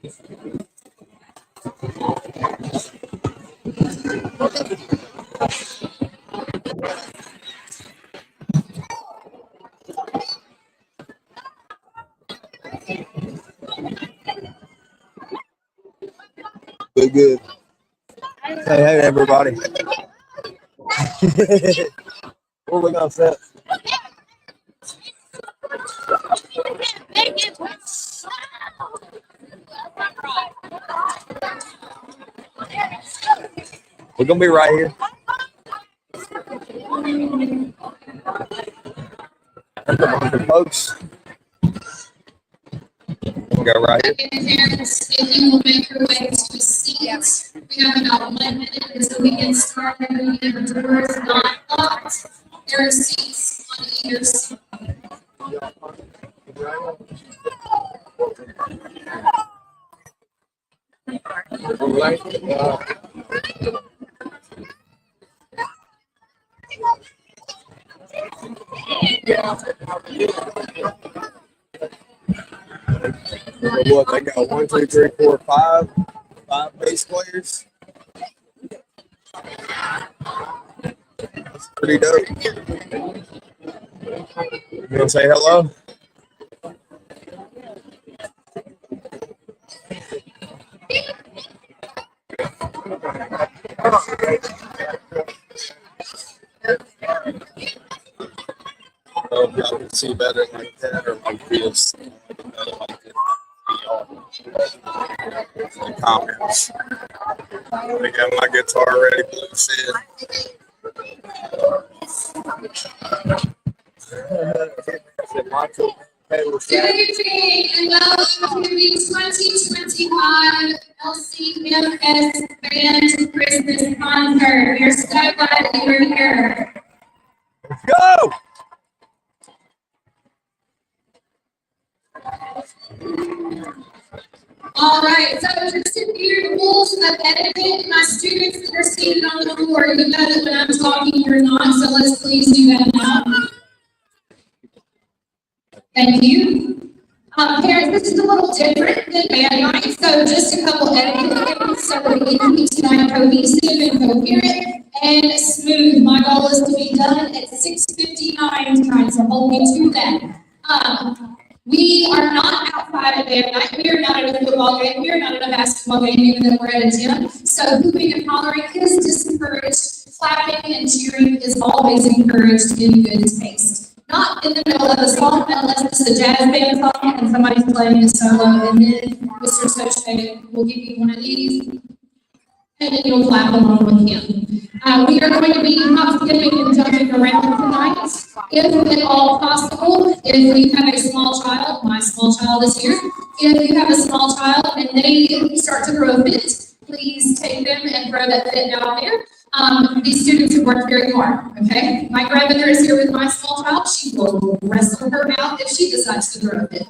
Good, good. Hey, everybody. What we gonna set? We're gonna be right here. Folks. We'll go right here. Parents, if you will make your way to the seats, we have about 1 minute until we get started. We have the doors not locked. There are seats on either side. What they got? 1, 2, 3, 4, 5 bass players. That's pretty dope. You gonna say hello? I don't know if y'all can see better like that or like this. Comments. I got my guitar ready, Blue said. Good evening and welcome to the 2025 LCMS Band Christmas Concert. We're so glad that you're here. Let's go! All right, so just a few rules of etiquette. My students that are seated on the floor, you know that when I'm talking, you're not, so let's please do that now. Thank you. Parents, this is a little different than band night, so just a couple etiquette things so that we can keep tonight cohesive and coherent and smooth. My goal is to be done at 6:59 tonight, so hold me to that. We are not outside of band night. We are not at a football game. We are not at a basketball game, even though we're at a gym. So hooping and hollering is discouraged. Clapping and cheering is always encouraged in good taste. Not in the middle of a song, unless it's a jazz band song and somebody's playing a solo, and then Mr. Soche will give you one of these, and then you'll clap along with him. We are going to be hop skipping and jumping around tonight. If at all possible, if you have a small child, my small child is here. If you have a small child and they start to throw a fit, please take them and throw that fit out there. These students have worked very hard, okay? My grandmother is here with my small child. She will wrestle her out if she decides to throw a fit.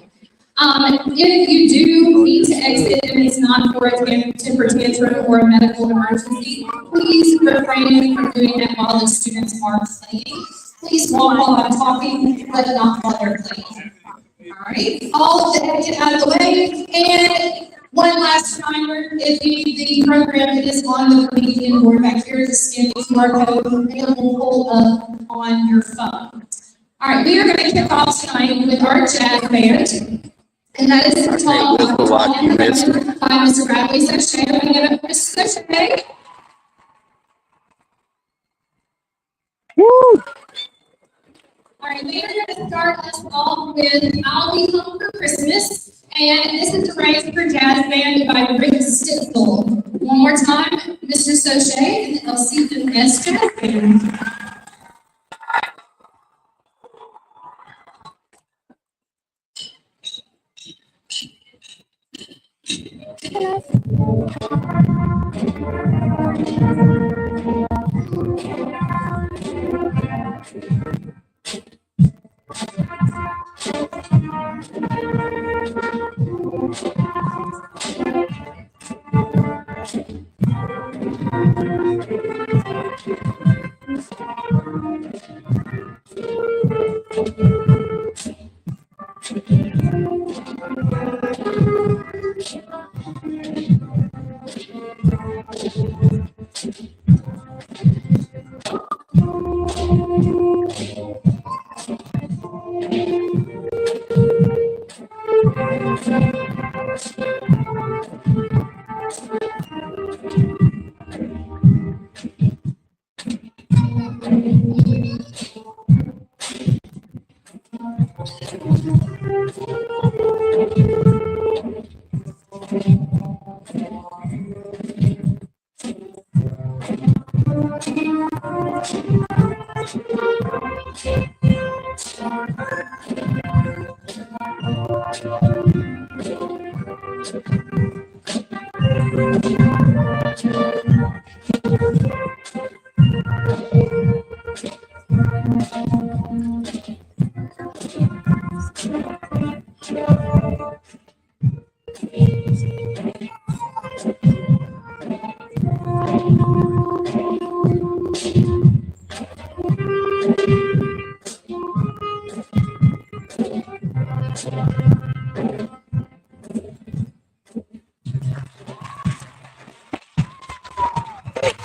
If you do need to exit and it's not for a temper tantrum or a medical emergency, please refrain from doing that while the students are playing. Please walk while I'm talking, but not while they're playing. All right, all of the etiquette out of the way. And one last reminder, if you need the program, it is on the comedian board back here. Just scan the QR code and it will pull up on your phone. All right, we are going to kick off tonight with our jazz band. And that is the tall and by Mr. Bradley Soche. I'm going to give it to Mr. Soche. Woo! All right, we are going to start us off with I'll Be Home for Christmas. And this is arranged for jazz band by Rick Stitzel. One more time, Mr. Soche and the LCMS Jazz Band.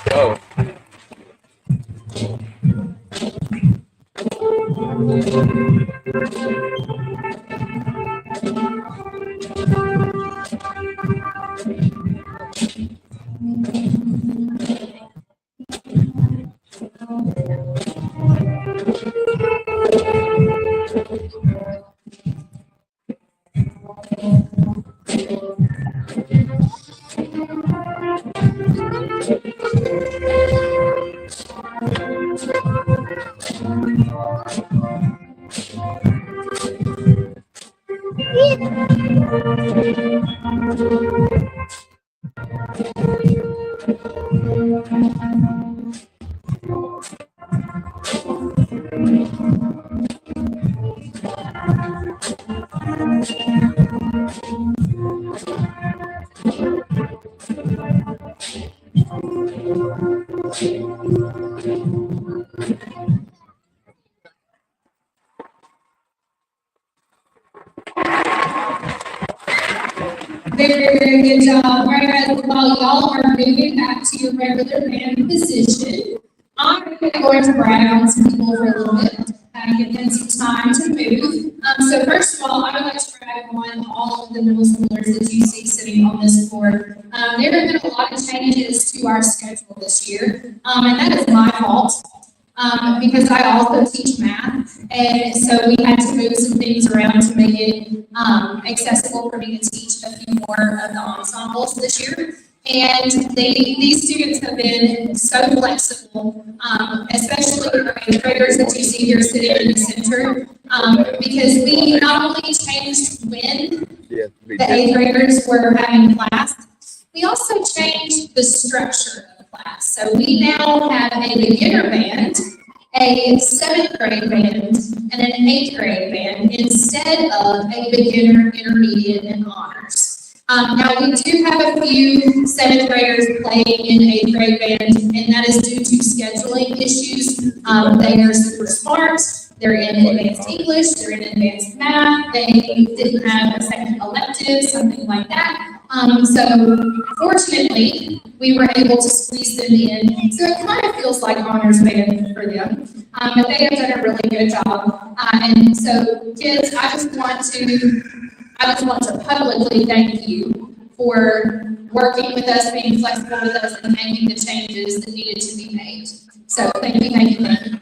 Go. Very, very good job. All right, guys, while y'all are moving back to your regular band position, I'm going to brag on some people for a little bit and give them some time to move. So first of all, I would like to brag on all of the middle schoolers that you see sitting on this floor. There have been a lot of changes to our schedule this year, and that is my fault. Because I also teach math, and so we had to move some things around to make it accessible for me to teach a few more of the ensembles this year. And these students have been so flexible, especially the eighth graders that you see here sitting in the center, because we not only changed when the eighth graders were having class, we also changed the structure of the class. So we now have a beginner band, a 7th grade band, and an 8th grade band instead of a beginner, intermediate, and honors. Now we do have a few 7th graders playing in 8th grade band, and that is due to scheduling issues. They are super smart. They're in advanced English, they're in advanced math, they didn't have a second elective, something like that. So fortunately, we were able to squeeze them in. So it kind of feels like honors band for them. But they have done a really good job. And so kids, I just want to publicly thank you for working with us, being flexible with us, and making the changes that needed to be made. So thank you, thank you, thank you.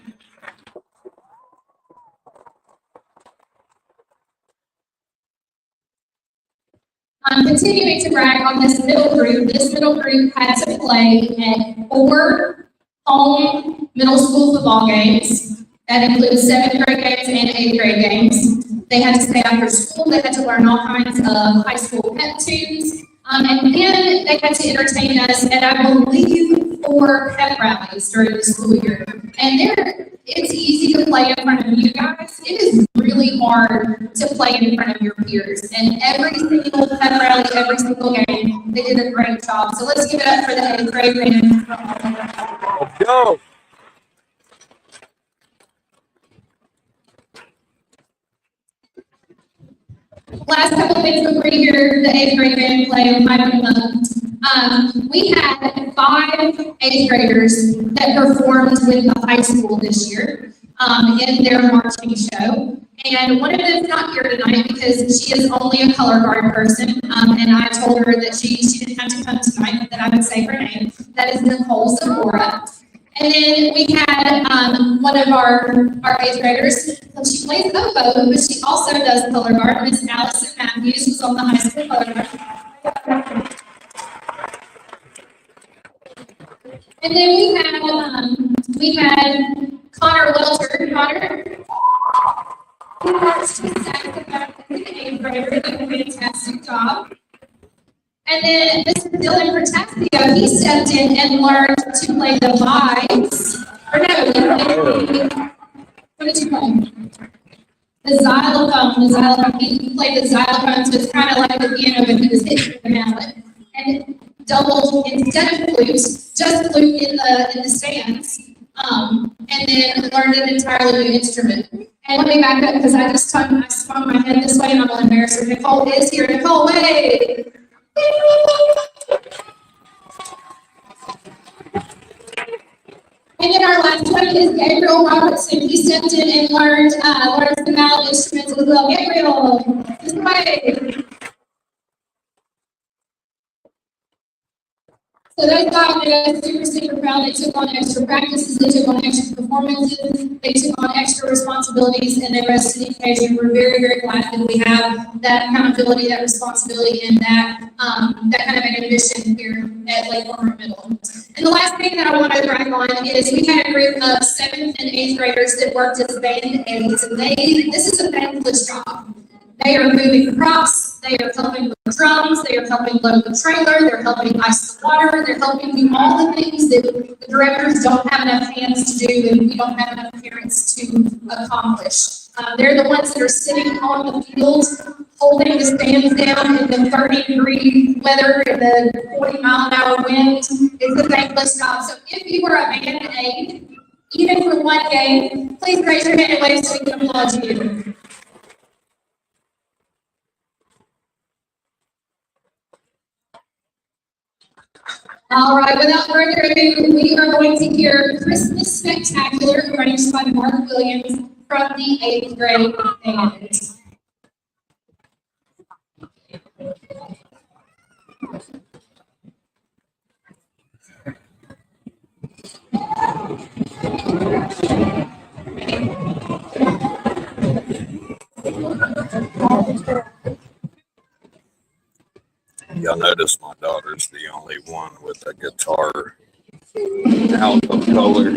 I'm continuing to brag on this middle group. This middle group had to play at 4 home middle school football games. That includes 7th grade games and 8th grade games. They had to stay after school. They had to learn all kinds of high school pep tunes. And then they had to entertain us at, I believe, 4 pep rallies during the school year. And it's easy to play in front of you guys. It is really hard to play in front of your peers. And every single pep rally, every single game, they did a great job. So let's give it up for the 8th grade band. Let's go. Last couple of things before you hear the 8th grade band play and hype them up. We had 5 8th graders that performed with the high school this year in their marching show. And one of them's not here tonight because she is only a color guard person. And I told her that she didn't have to come tonight, but that I would say her name. That is Nicole Zamora. And then we had one of our 8th graders. She plays oboe, but she also does color guard. Miss Allison Matthews was on the high school color guard. And then we had Connor Welter. Connor, he has two saxophones as an 8th grader, did a fantastic job. And then Mr. Dylan Protasio, he stepped in and learned to play the vibes. Or no, what did you play? The xylophone. He played the xylophone, so it's kind of like the piano, but he was hitting the mallet. And doubled instead of flute, just flute in the stands. And then learned an entirely new instrument. And let me back up because I swung my head this way and I'm going to embarrass her. Nicole is here. Nicole, wait! And then our last one is Gabriel Robertson. He stepped in and learned the mallet instruments as well. Gabriel, this way. So those guys made us super, super proud. They took on extra practices, they took on extra performances, they took on extra responsibilities, and they rose to the occasion. We're very, very glad that we have that accountability, that responsibility, and that kind of an ambition here at Lake Warmer Middle. And the last thing that I want to brag on is we had a group of 7th and 8th graders that worked as band aids, and this is a thankless job. They are moving props, they are helping with drums, they are helping load the trailer, they're helping ice the water, they're helping do all the things that the directors don't have enough hands to do and we don't have enough parents to accomplish. They're the ones that are sitting on the field, holding the stands down in the 30-degree weather and the 40-mile-an-hour wind. It's a thankless job. So if you were a band aid, even for one game, please raise your hand and wave so we can applaud you. All right, without further ado, we are going to hear Christmas Spectacular, arranged by Mark Williams from the 8th grade band. Y'all notice my daughter's the only one with a guitar out of color.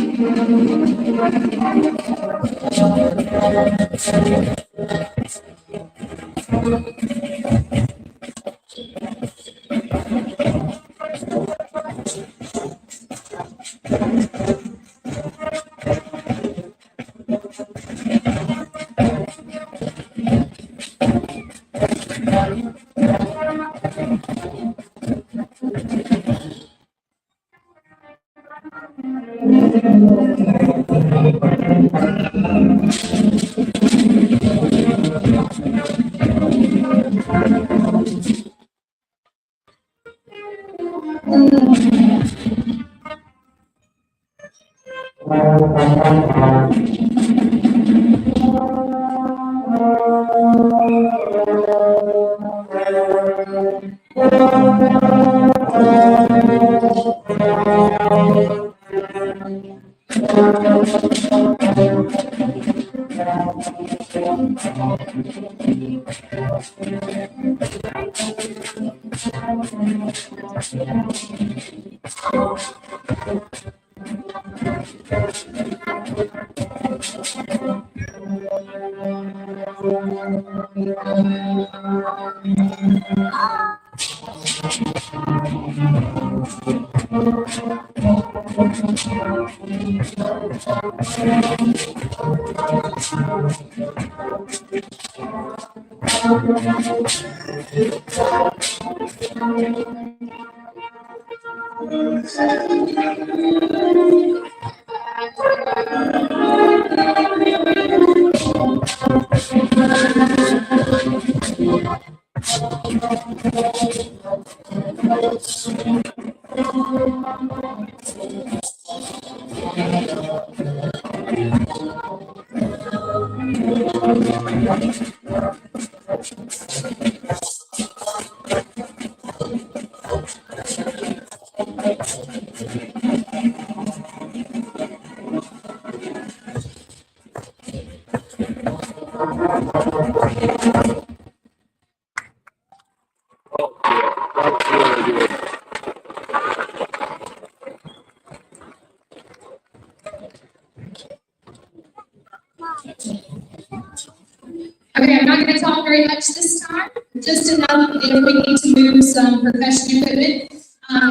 Okay, I'm not going to talk very much this time, just enough if we need to move some percussion equipment.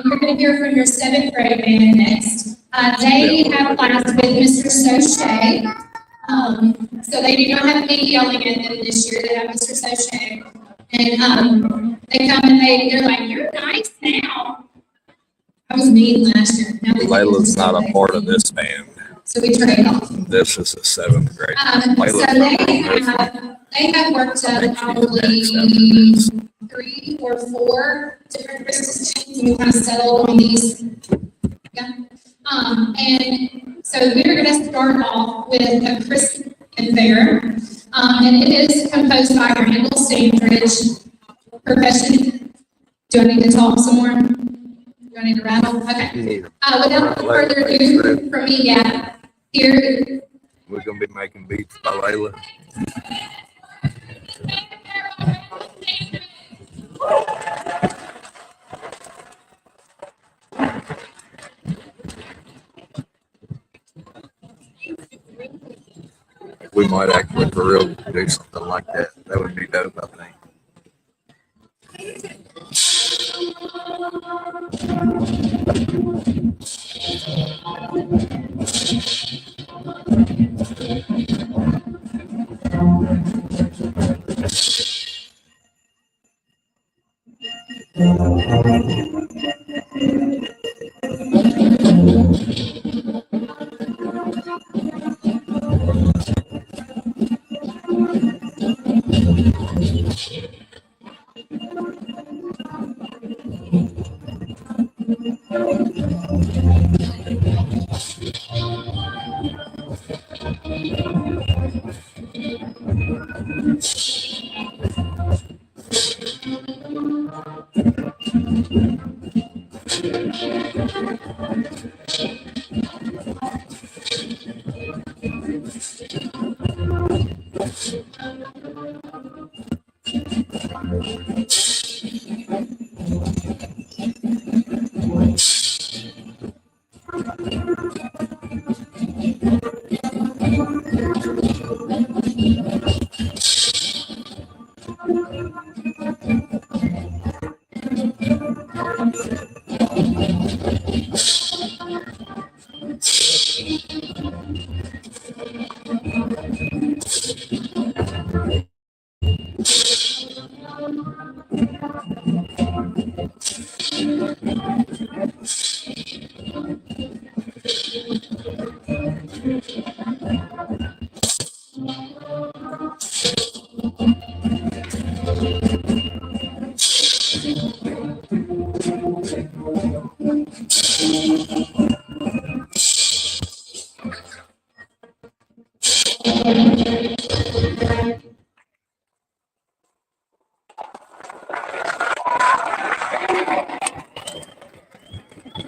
You're going to hear from your 7th grade band next. They have class with Mr. Sochet. So they do not have me yelling at them this year. They have Mr. Sochet. And they come and they're like, "You're nice now." I was mean last year. Now Layla's not a part of this band. So we trade off. This is a 7th grade. So they have worked up probably 3 or 4 different Christmas tunes, and we kind of settled on these. Yeah. And so we're going to start off with a Christmas Fair, and it is composed by Randall Sandridge. Percussion. Do I need to talk some more? Do I need to rattle? Okay. Without further ado, from me, yeah. Here. We're going to be making beats by Layla. We might actually for real do something like that. That would be dope, I think.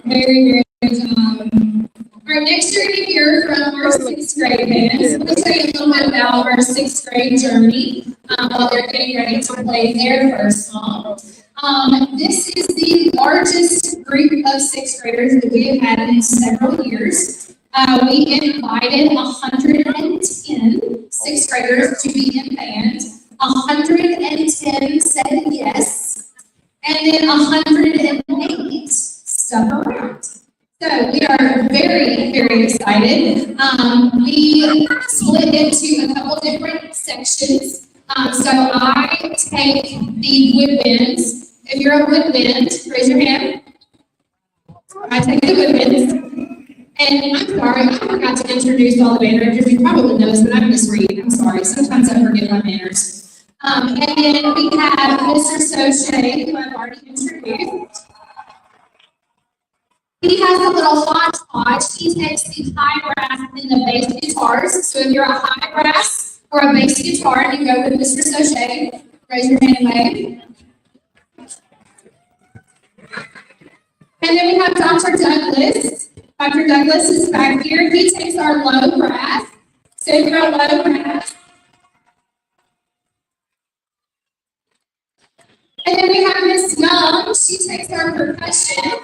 Very good. All right, next you're going to hear from our 6th grade band. So let me tell you a little bit about our 6th grade journey while they're getting ready to play their first song. This is the largest group of 6th graders that we have had in several years. We invited 110 6th graders to be in band. 110 said yes, and then 108 stuck around. So we are very, very excited. We split into a couple different sections. So I take the woodwinds. If you're a woodwind, raise your hand. I take the woodwinds. And I'm sorry, I forgot to introduce all the band directors. You probably know this, but I misread. I'm sorry. Sometimes I forget my manners. And then we have Mr. Sochet, who I've already introduced. He has a little hodgepodge. He takes the high brass and the bass guitars. So if you're a high brass or a bass guitar, and you go with Mr. Sochet. Raise your hand and wave. And then we have Dr. Douglas. Dr. Douglas is back here. He takes our low brass. So you're a low brass. And then we have Miss Young. She takes our percussion.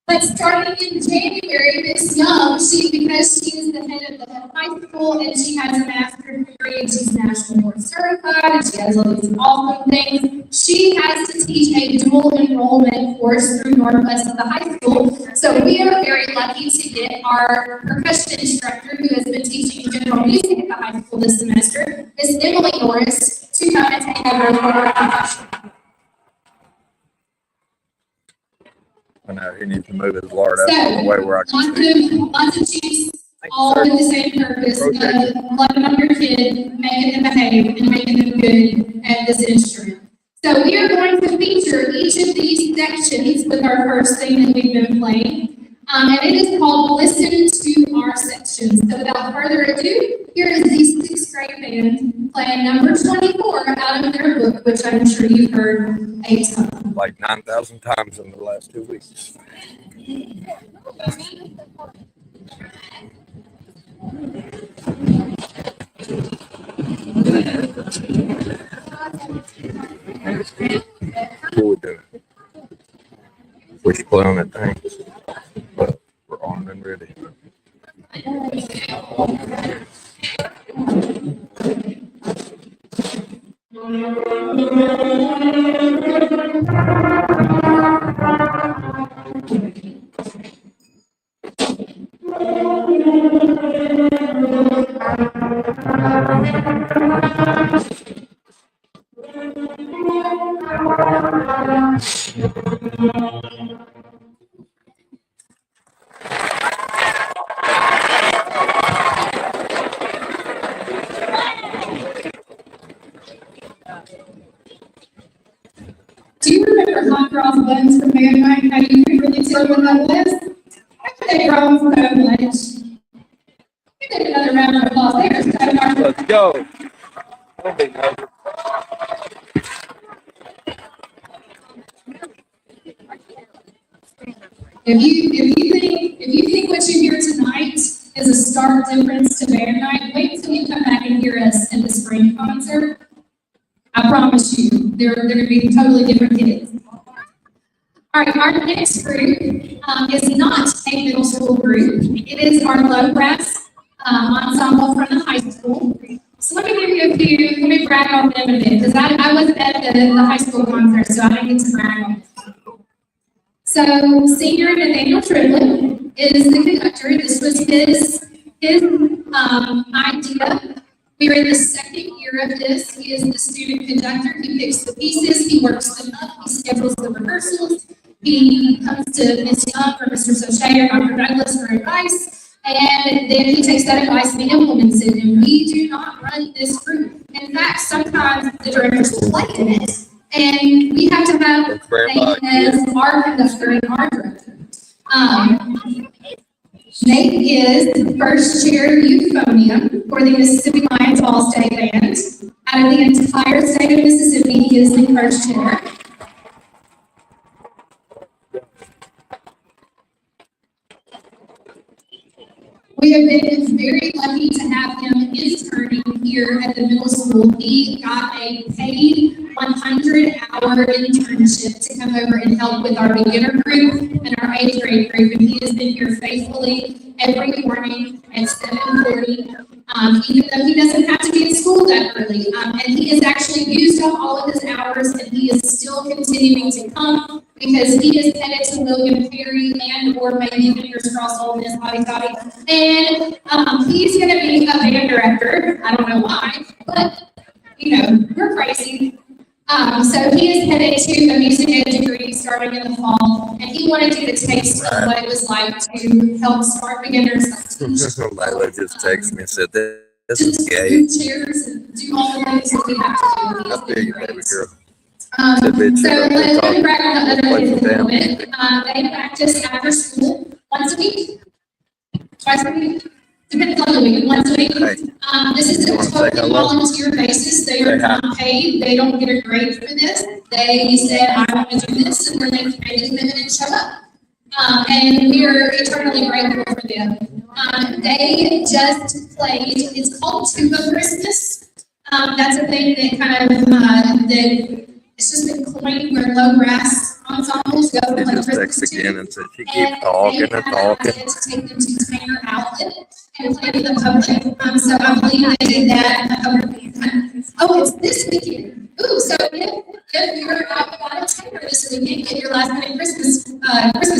But starting in January, Miss Young, because she is the head of the high school and she has a master's degree and she's national board certified and she has all these awesome things, she has to teach a dual enrollment course through Northwest of the high school. So we are very lucky to get our percussion instructor who has been teaching general music at the high school this semester, Miss Emily Norris, to come and take over for our percussion. I know he needs to move his lard out of the way where I can see. Lots of juice, all with the same purpose of loving on your kid, making them behave, and making them good at this instrument. So we are going to feature each of these sections with our first thing that we've been playing. And it is called Listen to Our Sections. So without further ado, here is the 6th grade band playing number 24 out of their book, which I'm sure you've heard a ton. Like 9,000 times in the last 2 weeks. What we doing? We should play on that thing, but we're armed and ready. Do you remember hot cross buns from band night? How you could really tell what that was? They've grown so much. We did another round of applause there. Let's go. If you think what you hear tonight is a stark difference to band night, wait till you come back and hear us in the spring concert. I promise you, they're going to be totally different kids. All right, our next group is not a middle school group. It is our low brass ensemble from the high school. So let me brag on them a bit, because I wasn't at the high school concert, so I didn't get to brag on them. So senior Nathaniel Triplett is the conductor. This was his idea. We are in the 2nd year of this. He is the student conductor. He picks the pieces, he works them up, he schedules the rehearsals, he comes to Ms. Young or Mr. Sochet or Dr. Douglas for advice, and then he takes that advice and he implements it. And we do not run this group. In fact, sometimes the directors play in it, and we have to have Nate as our conductor and our director. Nate is the first chair euphonium for the Mississippi Lions All-State Band. Out of the entire state of Mississippi, he is the first chair. We have been very lucky to have him interning here at the middle school. He got a paid 100-hour internship to come over and help with our beginner group and our 8th grade group, and he has been here faithfully every morning at 7:40, even though he doesn't have to be in school that early. And he has actually used up all of his hours, and he is still continuing to come because he is headed to William Perry and or maybe fingers crossed Ole Miss Hotty Toddy. And he's going to be a band director. I don't know why, but we're crazy. So he is headed to a music ed degree starting in the fall, and he wanted to get a taste of what it was like to help smart beginners. Layla just texted me and said, "This is Just gay." do chairs and do all the things that we have to do. I feel you, baby girl. So let me brag on the other kids a little bit. They practice after school once a week, twice a week. Depends on the week, once a week. Hey. This is a You wanna say totally hello? volunteer basis. They are Say hi. not paid. They don't get a grade for this. They said, I want to do this, and then they made a commitment and showed up. And we are eternally grateful for them. They just played, it's called Tuba Christmas. That's a thing that kind of, that it's just been coined where low grass ensembles go She play just Christmas texts again tunes. and said she keeps talking and They talking. had to take them to Tanner Outlet and play to the public. So I believe they did that. Oh, it's this weekend. Ooh, so if you're out of Tanner this weekend, get your last minute Christmas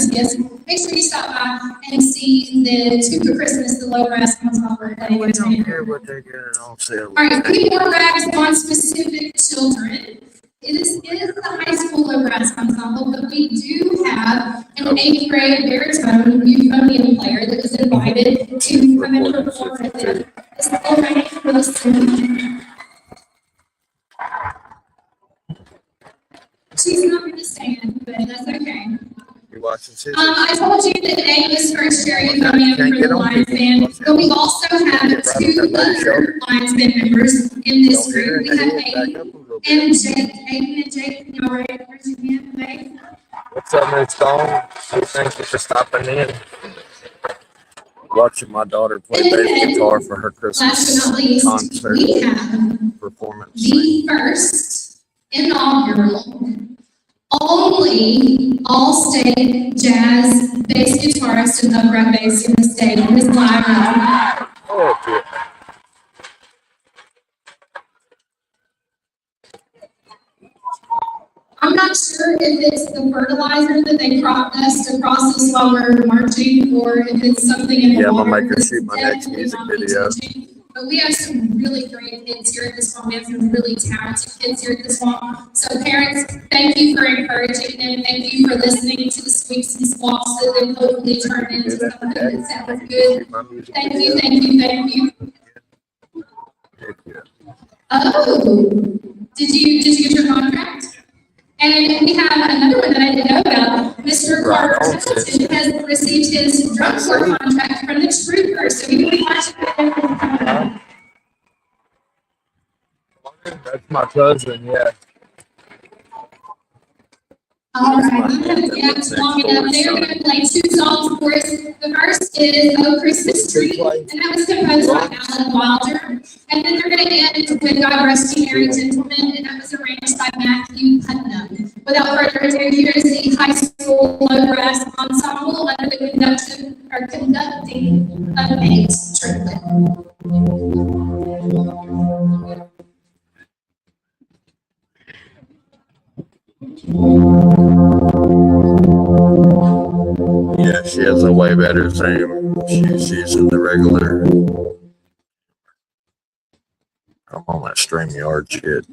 gifts. Make sure you stop by and see the Tuba Christmas, the low grass ensemble play We in don't care Tanner. what they're getting on sale. All right, we more rags on specific children. It is the high school low grass ensemble, but we do have an 8th grade baritone euphonium player that was invited to come and perform with them. This is already for the student. She's not going to stand, but that's okay. You watching Susie? I told you that A was first chair euphonium for the Lions Band, but we also have 2 other Lions Band members in this group. We have Aiden and Jake. Aiden and Jake, y'all ready to raise your hand, Jake? What's up, Miss Dawn? Thank you for stopping in. Watching my daughter play bass guitar for her Last but Christmas not least, concert we have performance. the first inaugural only all-state jazz bass guitarist and upright bass in the state, Miss Lyra. Oh, yeah. I'm not sure if it's the fertilizer that they dust across us while we're marching, or if it's something in the Yeah, I'm water. gonna make her It's shoot my next definitely music not video. teaching. But we have some really great kids here at the swamp. We have some really talented kids here at the swamp. So parents, thank you for encouraging them. Thank you for listening to the squeaks and squawks that then hopefully turn into something that sounds good. Thank you, thank you, thank you. Oh, did you get your contract? And we have another one that I didn't know about. Mr. Carter Templeton has received his drum corps contract from the Troopers. So you can watch it. That's my cousin, yeah. All right, I'm gonna get long enough. They're gonna play 2 songs for us. The first is "Oh Christmas Tree," and that was composed by Alan Wilder. And then they're gonna end with "God Rest You Merry Gentlemen," and that was arranged by Matthew Putnam. Without further ado, here is the high school low brass ensemble under the conducting of Nate Triplett. Yeah, she has a way better theme. She's in the regular. I'm on that StreamYard shit.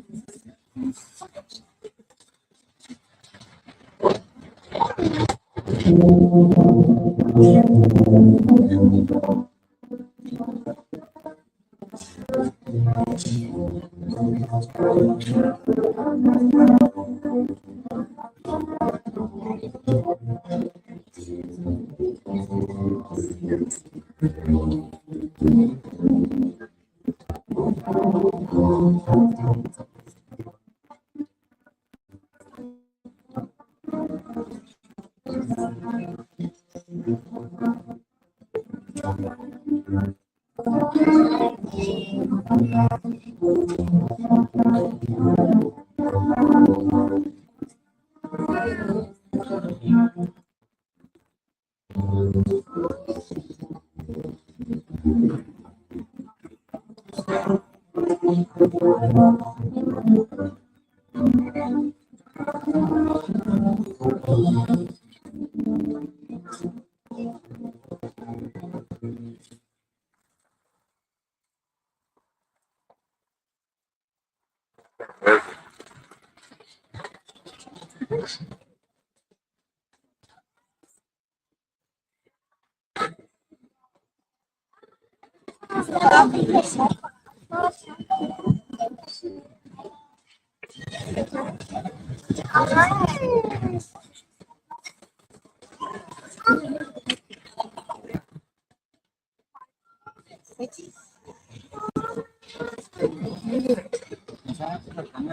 My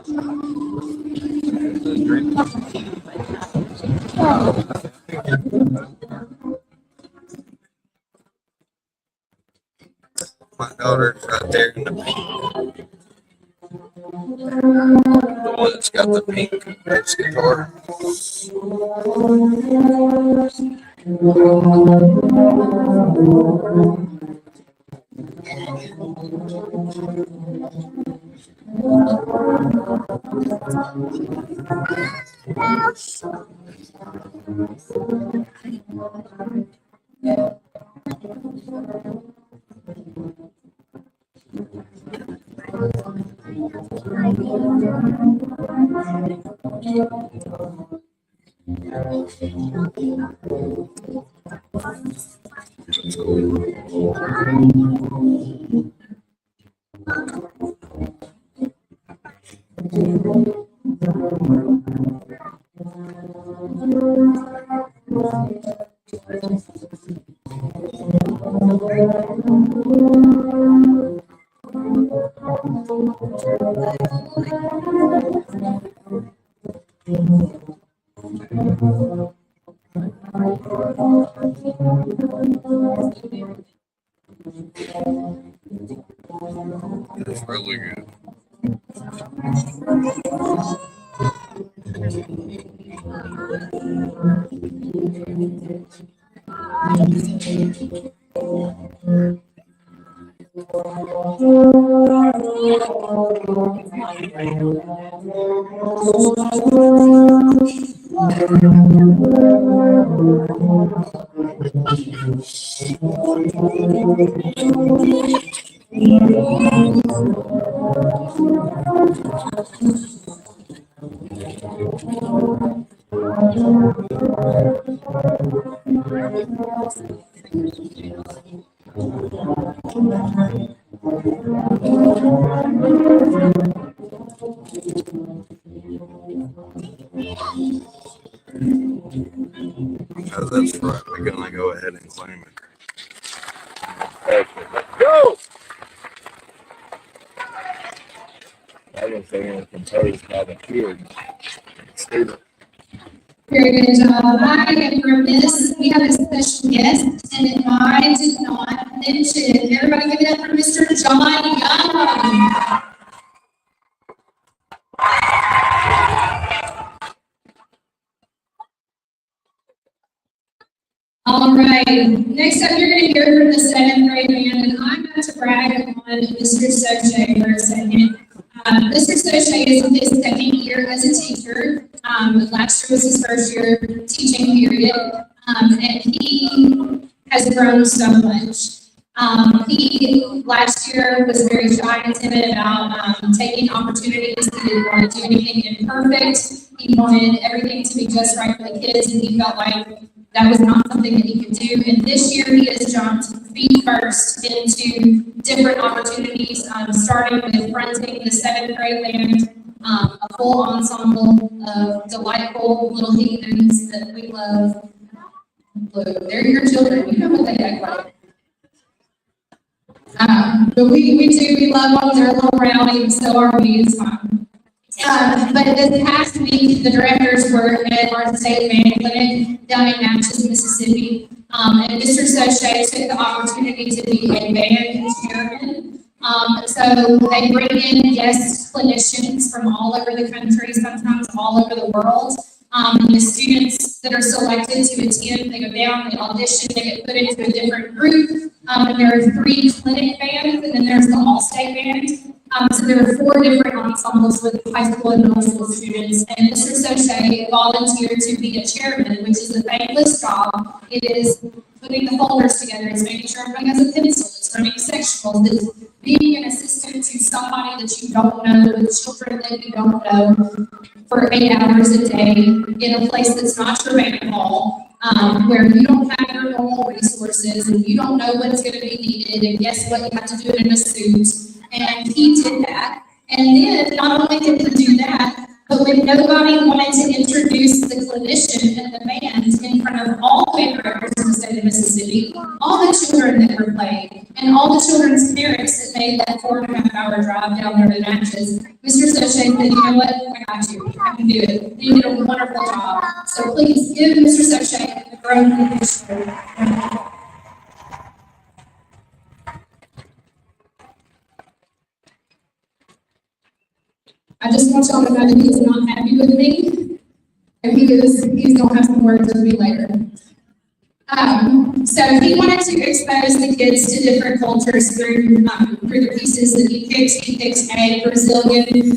daughter's right there in the pink. The one that's got the pink bass guitar. It's really good. Oh, that's right. We're gonna go ahead and claim it. Okay, let's go! I was saying composed by the kids. Student. Very good job. I am remiss. We have a special guest, and I did not mention. Everybody give it up for Mr. John Young. All right. Next up, you're going to hear from the 7th grade band, and I'm going to brag on Mr. Soche for a second. Mr. Soche is in his second year as a teacher. Last year was his first year teaching period, and he has grown so much. He last year was very shy and timid about taking opportunities. He didn't want to do anything imperfect. He wanted everything to be just right for the kids, and he felt like that was not something that he could do. And this year he has jumped feet first into different opportunities, starting with fronting the 7th grade band, a full ensemble of delightful little heathens that we love. They're your children. You know what they act like. But we love them. They're a little rowdy, so are we. It's fine. But this past week, the directors were at our state band clinic down in Natchez, Mississippi. And Mr. Soche took the opportunity to be a band chairman. So they bring in guest clinicians from all over the country, sometimes all over the world. The students that are selected to attend, they go down, they audition, they get put into a different group. And there are 3 clinic bands, and then there's the all-state band. So there are 4 different ensembles with high school and middle school students. And Mr. Soche volunteered to be a chairman, which is a thankless job. It is putting the folders together, it's making sure everybody has a pencil, it's running sectionals, it's being an assistant to somebody that you don't know, with children that you don't know, for 8 hours a day in a place that's not your band hall, where you don't have your normal resources and you don't know what's going to be needed, and guess what, you have to do it in a suit. And he did that. And then not only did he do that, but when nobody wanted to introduce the clinician and the band in front of all band directors in the state of Mississippi, all the children that were playing, and all the children's parents that made that 4.5-hour drive down there to Natchez, Mr. Soche said, you know what, I got you, I can do it. And he did a wonderful job. So please give Mr. Soche a round of applause. I just want y'all to know that he is not happy with me, and he's gonna have some words with me later. So he wanted to expose the kids to different cultures through the pieces that he picked. He picked a Brazilian tune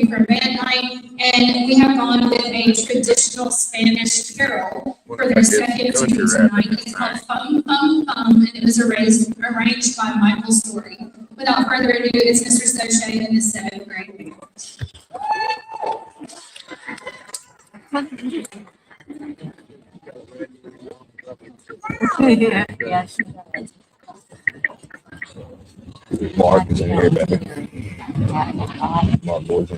from band night, and we have gone with a traditional Spanish carol for their second tune tonight. It's called Fum Fum Fum, and it was arranged by Michael Story. Without further ado, it's Mr. Soche in the 7th grade. Yes. Mark is in here, baby. Mark boys in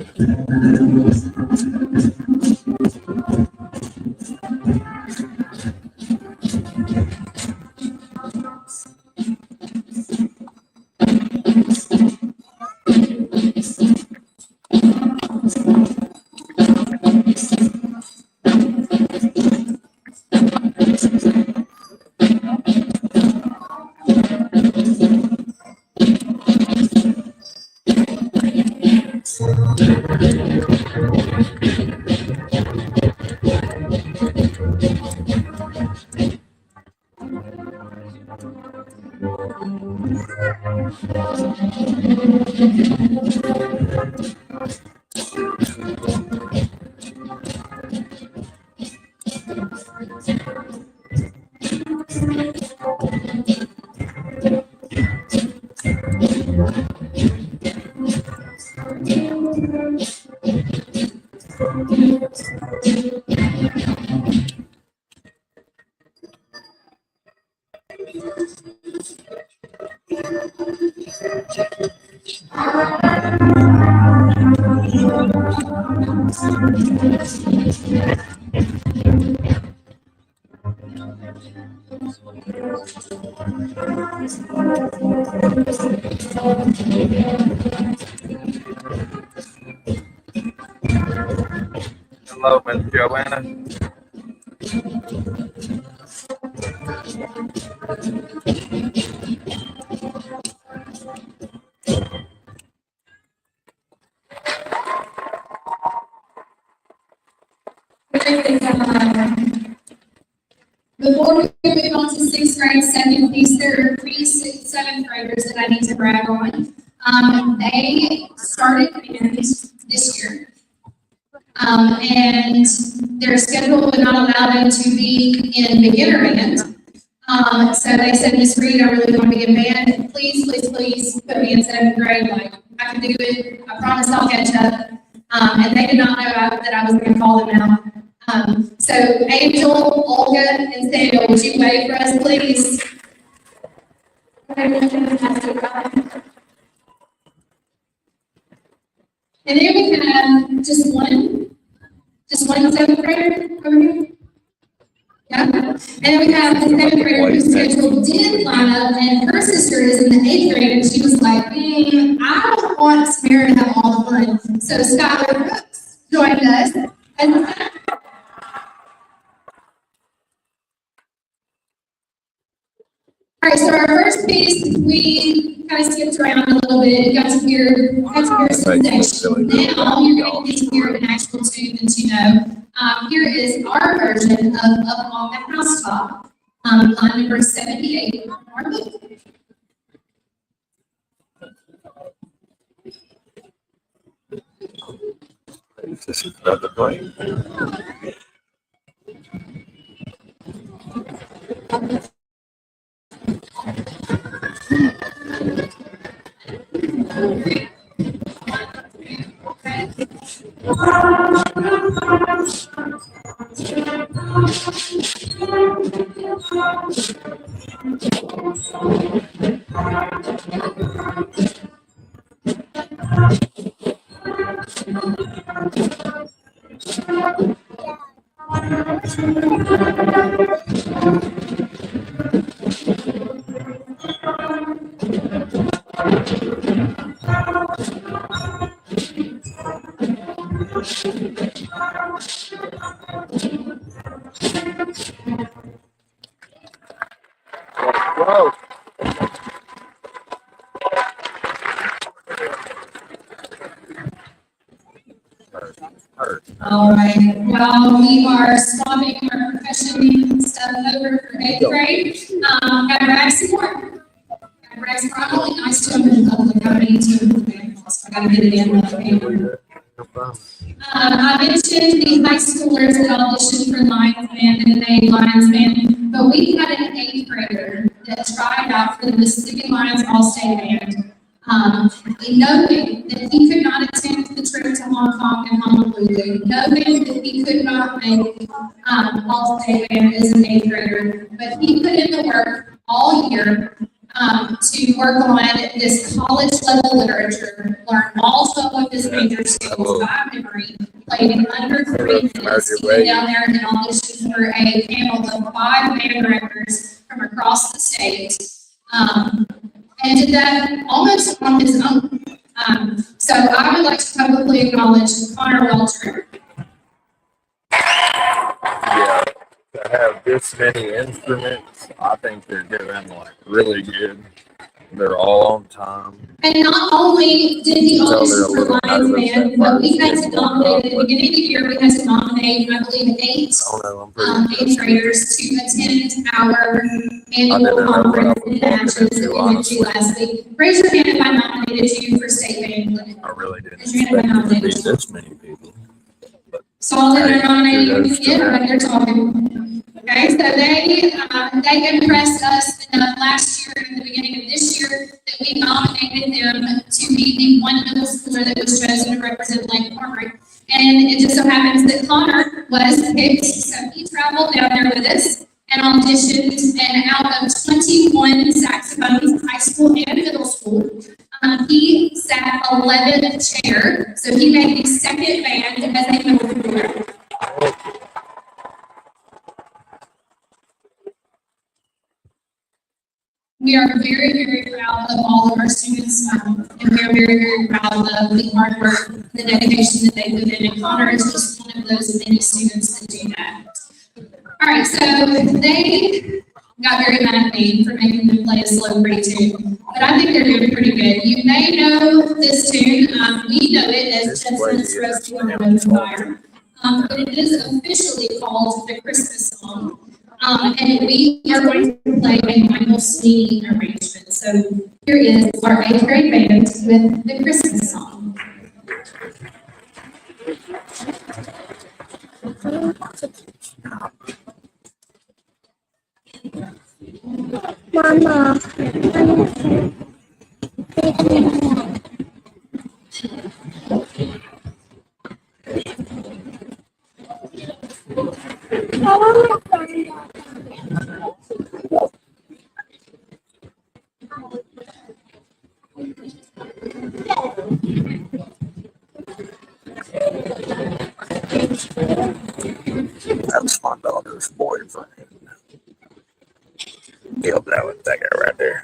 Hello, Miss Joanna. Before we move on to 6th grade second piece, there are 3 7th graders that I need to brag on. They started band this year. And their schedule would not allow them to be in beginner band. So they said, Miss Reed, I really want to be in band. Please, please, please put me in 7th grade. Like, I can do it. I promise I'll catch up. And they did not know that I was going to call them out. So Angel, Olga, and Samuel, would you wave for us, please? And then we have just one 7th grader over here. Yeah. And then we have the 7th grader whose schedule did line up, and her sister is in the 8th grade, and she was like, I don't want Samara to have all the fun. So Skylar Brooks joined us. All right, so our first piece, we kind of skipped around a little bit, got to hear some section. Now you're going to get to hear an actual tune that you know. Here is our version of Up on the Housetop, line number 78 on our book. This is another plane. Whoa. All right, while we are swapping our percussion stuff over for 8th grade, gotta brag some more. Gotta brag some more. I'm only nice to them in public, I need to in the band, so I gotta get it in. I mentioned the high schoolers that auditioned for Lions Band and made Lions Band, but we had an 8th grader that tried out for the Mississippi Lions All-State Band. Knowing that he could not attend the trip to Hong Kong and Honolulu, knowing that he could not make All-State Band as an 8th grader, but he put in the work all year to work on this college level literature, learn all 12 of his major skills by memory, played in under 3 minutes, he went down there and auditioned for a panel of 5 band directors from across the state, and did that almost on his own. So I would like to publicly acknowledge Connor Welcher. Yeah, to have this many instruments, I think they're doing like really good. They're all on time. And not only did he audition for Lions Band, but we had to nominate, at the beginning of the year, we had to nominate, I believe, 8 graders to attend our annual conference in Natchez that we went to last week. Raise your hand if I nominated you for state band. I really didn't Raise your hand if I expect it to be nominated you. this many people. So all that are nominating you again, right, they're talking. Okay, so they impressed us last year and the beginning of this year that we nominated them to be the one middle schooler that was chosen to represent Lake Cornbury. And it just so happens that Connor was picked, so he traveled down there with us and auditioned, and out of 21 saxophones, high school and middle school, he sat 11th chair, so he made the second band as a middle schooler. We are very, very proud of all of our students, and we are very, very proud of the hard work, the dedication that they put in, and Connor is just one of those many students that do that. All right, so they got very mad at me for making them play a slow free tune, but I think they're doing pretty good. You may know this tune, we know it as Chestnuts Roasting on the Fire, but it is officially called the Christmas song. And we are going to play a Michael Sweeney arrangement. So here is our 8th grade band with the Christmas song. Mama. I want to find out. That's my daughter's boyfriend. He'll know it, that guy right there.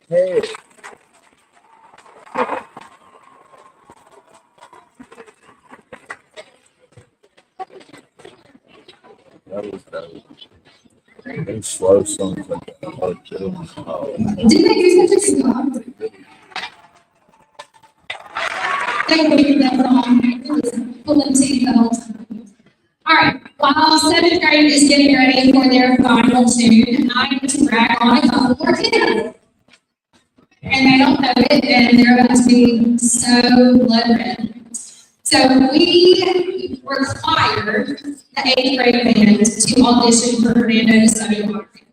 Hey, that was dope. They slow songs like that are too. Oh, Didn't they do such a good job? They waited that long. It was pulling teeth the whole time. All right, while seventh grade is getting ready for their final tune, I need to brag on a couple more kids. And they don't know it, and they're about to be so blood red. So we require the 8th grade band to audition for Fernando de Soto Market.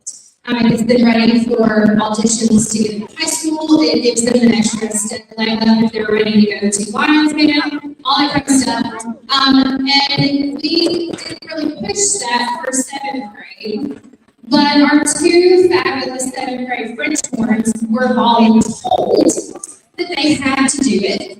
It's been ready for auditions to get into high school. It gives them an extra step leg up if they're ready to go to Lions Band, all that kind of stuff. And we didn't really push that for 7th grade. But our 2 fabulous 7th grade French horns were voluntold that they had to do it.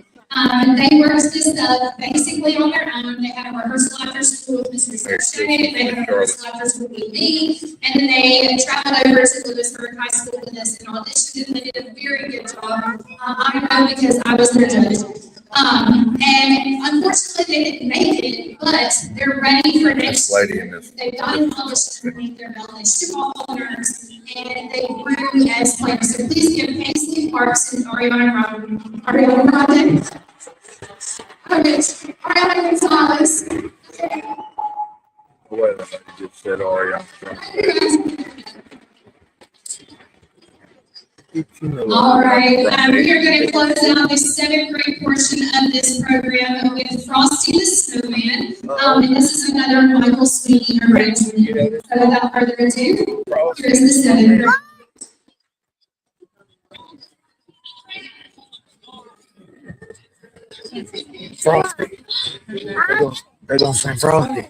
They worked this up basically on their own. They had a rehearsal after school with Mr. Sexton, they had a rehearsal after school with me, and then they traveled over to Lewisburg High School with us and auditioned, and they did a very good job. I know because I was their judge. And unfortunately they didn't make it, but they're ready for next year. They've got an audition underneath their belt, they shook off all the nerves, and they grew as players. So please give Paisley Parks and Ariana Grande. Ariana Gonzalez. wait, I just said Ariana. All right, we are going to close out the 7th grade portion of this program with Frosty the Snowman. And this is another Michael Sweeney arrangement. So without further ado, here is the 7th grade. Frosty. They're gonna sing Frosty.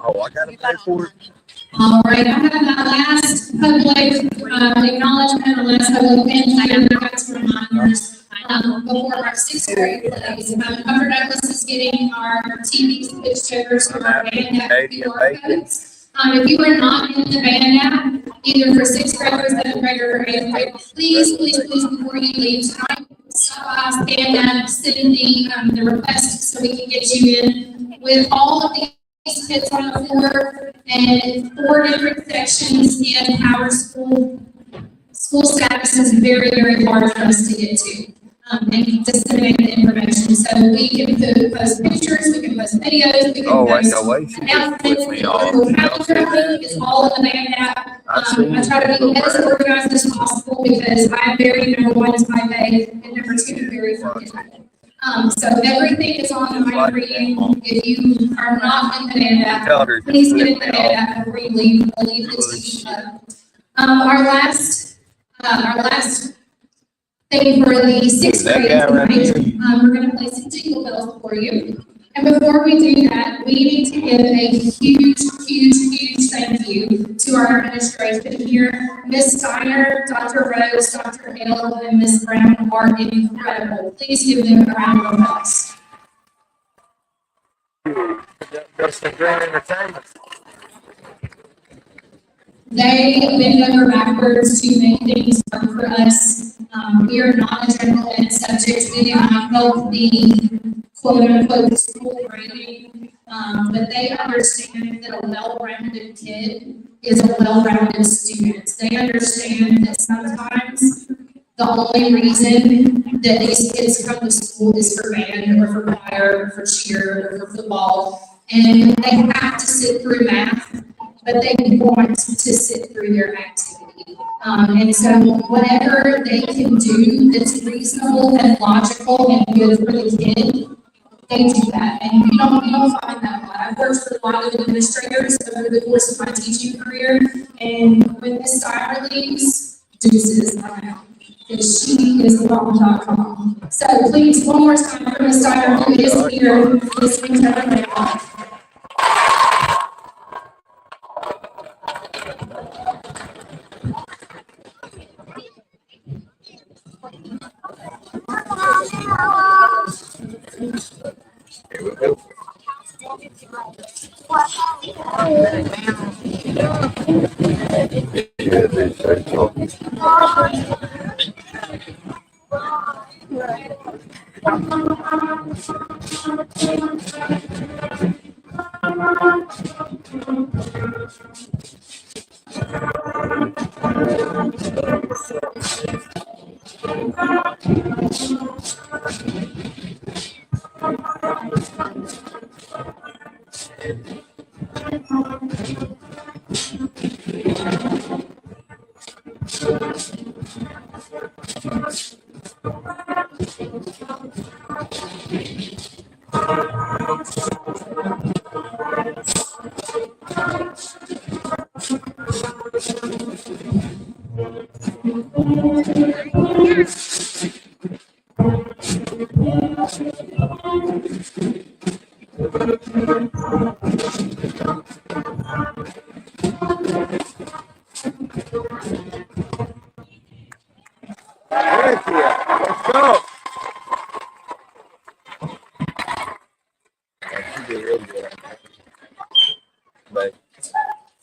Oh, I gotta pay for it. All right, I have my last public acknowledgement, or last public thank you, that's reminders. Before our sixth grade plays, Upper Douglas is getting our TVs switched over to our band app QR codes. If you are not in the band app, either for sixth grade or seventh grade or eighth grade, please, before you leave tonight, stop by, stand up, send the request so we can get you in with all of the kids on the floor and 4 different sections in our school. School status is very, very hard for us to get to. And disseminate the information. So we can post pictures, we can post videos, we can post announcements, me off. It's all in the band app. I try to be as organized as possible because I'm very number one is my day and number two very forgetful. So everything is on my reading. If you are not in the band app, please get in the band app before you leave. We'll leave the TV up. Our last thing for the sixth grade tonight, we're going to play some jingle bells for you. And before we do that, we need to give a huge thank you to our administration here. Miss Steiner, Dr. Rose, Dr. Hill, and Miss Brown are incredible. Please give them a round of applause. Justin Green Entertainment. They bend over backwards to make things work for us. We are not a general ed subject. We do not help the quote-unquote school grading, but they understand that a well-rounded kid is a well-rounded student. They understand that sometimes the only reason that these kids come to school is for band or for choir or for cheer or for football, and they have to sit through math, but they want to sit through their activity. And so whatever they can do that's reasonable and logical and good for the kid, they do that. And you don't find that a lot. I've worked with a lot of administrators over the course of my teaching career, and when Miss Steiner leaves, deuces, I know. Because she is wrong.com. So please, one more time for Miss Steiner, who is here listening to her now.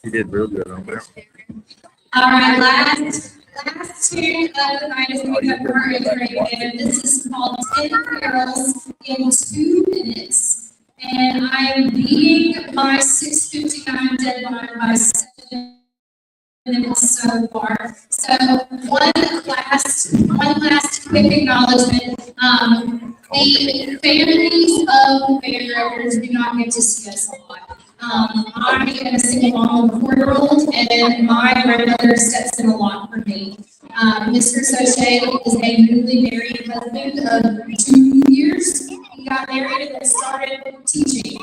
She did real good on there. All right, last tune of the night is going to come from our eighth grade band. This is called 10 Carols in 2 minutes. And I am beating my 6:59 deadline by 7 minutes so far. So one last quick acknowledgement. The families of band directors do not get to see us a lot. I am a single mom of a 4-year-old, and my grandmother steps in a lot for me. Mr. Soche is a newly married husband of 2 years. He got married and started teaching.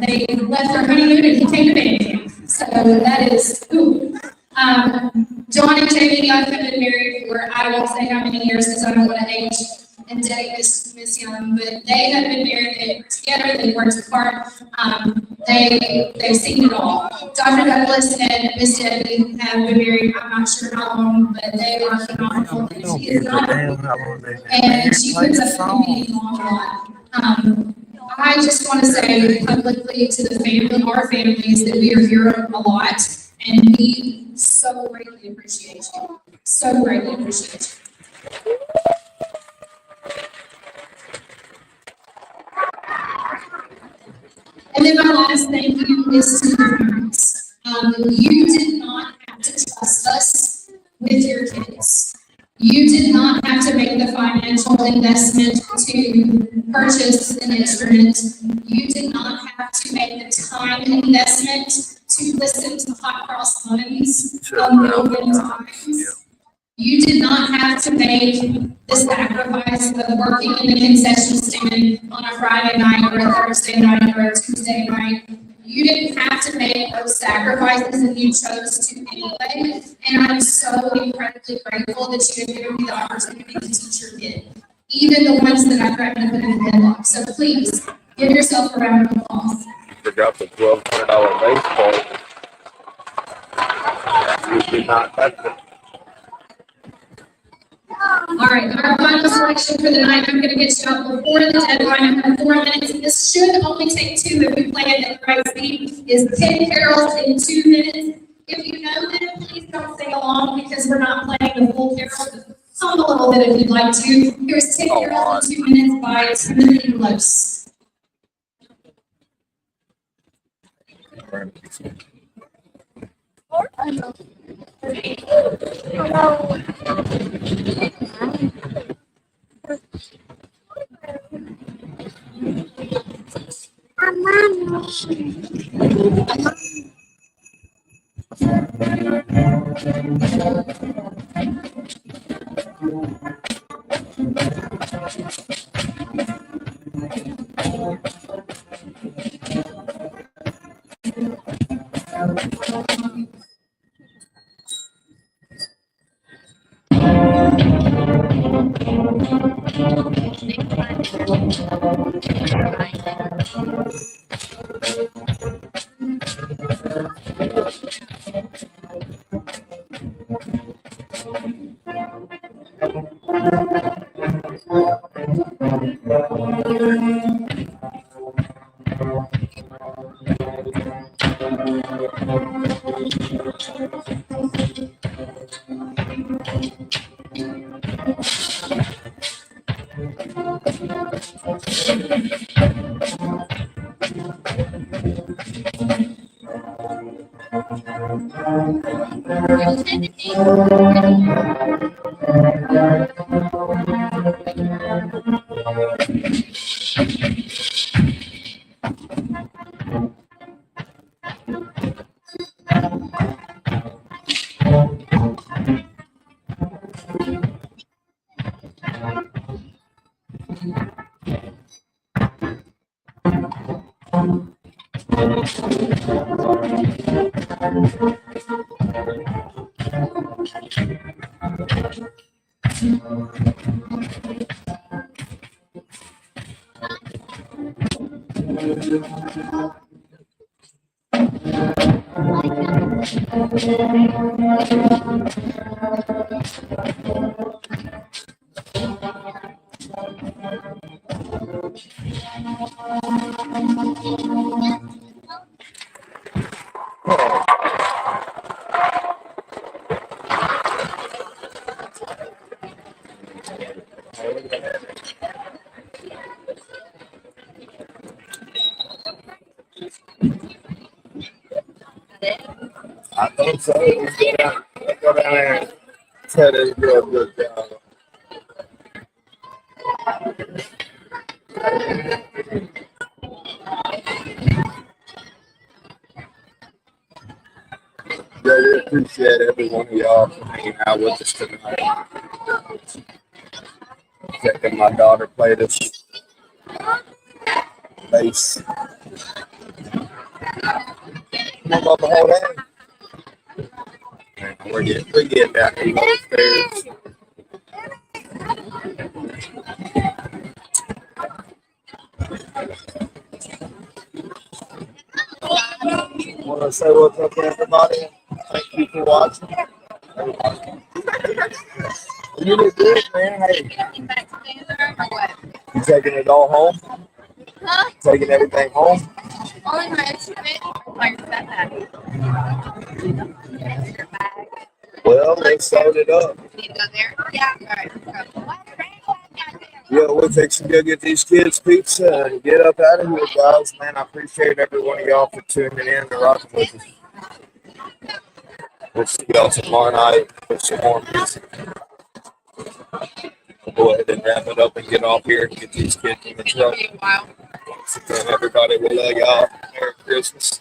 They left their honeymoon and he came to band camp. So that is, John and Jamie Young have been married for, I won't say how many years because I don't want to age and date Miss Young, but they have been married, they were together, they worked apart, they've seen it all. Dr. Douglas and Miss Debbie have been married, I'm not sure how long, but they are phenomenal, and she is not, and she puts up with me a lot. I just want to say publicly to the family, our families, that we are here a lot, and we so greatly appreciate you. So greatly appreciate you. And then my last thank you is to the parents. You did not have to trust us with your kids. You did not have to make the financial investment to purchase an instrument. You did not have to make the time investment to listen to Hot Cross Buns a million times. You did not have to make the sacrifice of working in the concession stand on a Friday night or a Thursday night or a Tuesday night. You didn't have to make those sacrifices, and you chose to anyway. And I'm so incredibly grateful that you have given me the opportunity to teach your kid, even the ones that I threatened to put in headlock. So please give yourself a round of applause. Forgot the $1,200 baseball. You did not touch it. All right, our final selection for the night, I'm going to get you out before the deadline. I have 4 minutes. This should only take 2 if we play it at the right speed. Is 10 carols in 2 minutes. If you know them, please don't sing along because we're not playing the full carol. Hum a little bit if you'd like to. Here's 10 carols in 2 minutes by Timothy Lose. I think so. Let's go down there and tell this girl good job. Yeah, we appreciate every one of y'all for hanging out with us tonight. Checking my daughter play this bass. Come on, Mama, hold on. Man, we're getting down those stairs. Want to say what's up to everybody? Thank you for watching. You did good, man. Hey, you taking it all home? Huh? Taking everything home? Only my instrument. Like that. Your bag. Well, they sewed it up. Need to go there? Yeah. All right. Yeah, we're fixing to go get these kids pizza and get up out of here, guys. Man, I appreciate every one of y'all for tuning in and rocking with us. We'll see y'all tomorrow night with some more music. We'll go ahead and wrap it up and get off here and get these kids in the truck. Once again, everybody, we love y'all. Merry Christmas.